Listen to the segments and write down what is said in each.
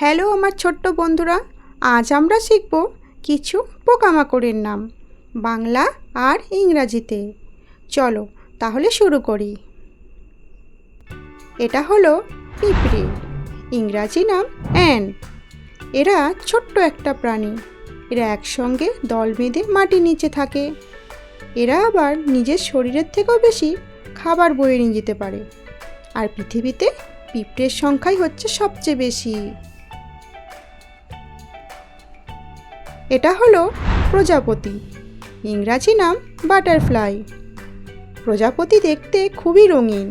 Hello আমার ছোট্ট বন্ধুরা, আজ আমরা শিখব কিছু পোকামাকড়ের নাম বাংলা আর ইংরাজিতে। চলো তাহলে শুরু করি। এটা হলো পিঁপড়ে, ইংরাজি নাম অ্যান্ট। এরা ছোট্ট একটা প্রাণী। এরা একসঙ্গে দল বেঁধে মাটির নিচে থাকে। এরা আবার নিজের শরীরের থেকেও বেশি খাবার বয়ে নিয়ে যেতে পারে। আর পৃথিবীতে পিঁপড়ের সংখ্যাই হচ্ছে সবচেয়ে বেশি। এটা হলো প্রজাপতি, ইংরাজি নাম বাটারফ্লাই। প্রজাপতি দেখতে খুবই রঙিন।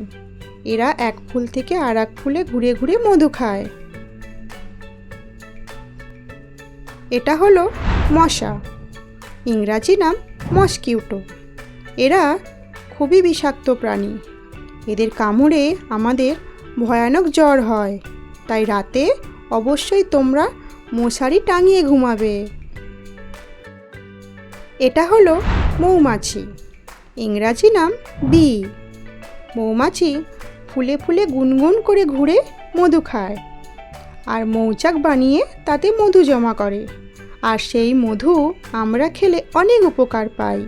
এরা এক ফুল থেকে আর এক ফুলে ঘুরে ঘুরে মধু খায়। এটা হলো মশা, ইংরাজি নাম মসকিউটো। এরা খুবই বিষাক্ত প্রাণী। এদের কামড়ে আমাদের ভয়ানক জ্বর হয়, তাই রাতে অবশ্যই তোমরা মশারি টাঙিয়ে ঘুমাবে। এটা হলো মৌমাছি, ইংরাজি নাম বি। মৌমাছি ফুলে ফুলে গুনগুন করে ঘুরে মধু খায় আর মৌচাক বানিয়ে তাতে মধু জমা করে, আর সেই মধু আমরা খেলে অনেক উপকার পাই।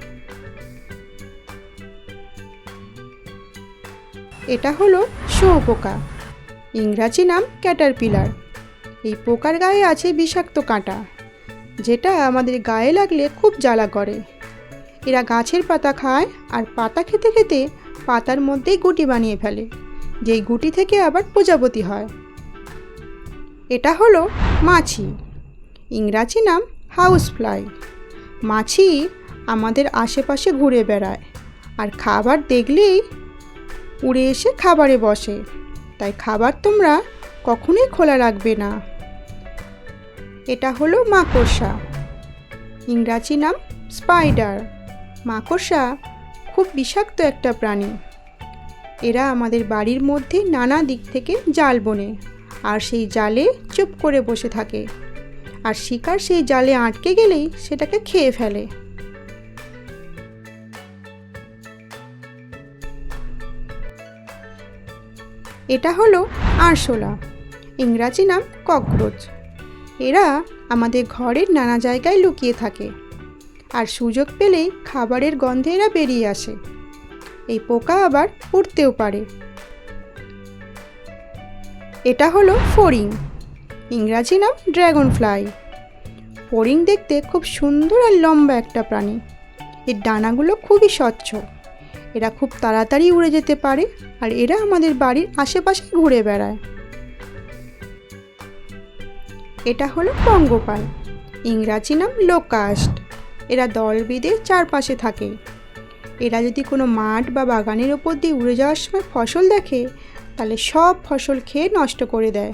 এটা হলো শুঁয়োপোকা, ইংরাজি নাম ক্যাটারপিলার। এই পোকার গায়ে আছে বিষাক্ত কাঁটা, যেটা আমাদের গায়ে লাগলে খুব জ্বালা করে। এরা গাছের পাতা খায় আর পাতা খেতে খেতে পাতার মধ্যেই গুটি বানিয়ে ফেলে, যেই গুটি থেকে আবার প্রজাপতি হয়। এটা হলো মাছি, ইংরাজি নাম হাউস ফ্লাই। মাছি আমাদের আশেপাশে ঘুরে বেড়ায় আর খাবার দেখলেই উড়ে এসে খাবারে বসে, তাই খাবার তোমরা কখনোই খোলা রাখবে না। এটা হলো মাকড়সা, ইংরাজি নাম স্পাইডার। মাকড়সা খুব বিষাক্ত একটা প্রাণী। এরা আমাদের বাড়ির মধ্যে নানা দিক থেকে জাল বোনে আর সেই জালে চুপ করে বসে থাকে, আর শিকার সেই জালে আটকে গেলেই সেটাকে খেয়ে ফেলে। এটা হলো আরশোলা, ইংরাজি নাম ককরোচ। এরা আমাদের ঘরের নানা জায়গায় লুকিয়ে থাকে আর সুযোগ পেলেই খাবারের গন্ধে এরা বেরিয়ে আসে। এই পোকা আবার উড়তেও পারে। এটা হলো ফড়িং, ইংরাজি নাম ড্রাগন ফ্লাই। ফড়িং দেখতে খুব সুন্দর আর লম্বা একটা প্রাণী। এর ডানাগুলো খুবই স্বচ্ছ। এরা খুব তাড়াতাড়ি উড়ে যেতে পারে আর এরা আমাদের বাড়ির আশেপাশে ঘুরে বেড়ায়। এটা হলো পঙ্গপাল, ইংরাজি নাম লোকাস্ট। এরা দল বেঁধে চারপাশে থাকে। এরা যদি কোনো মাঠ বা বাগানের ওপর দিয়ে উড়ে যাওয়ার সময় ফসল দেখে, তাহলে সব ফসল খেয়ে নষ্ট করে দেয়।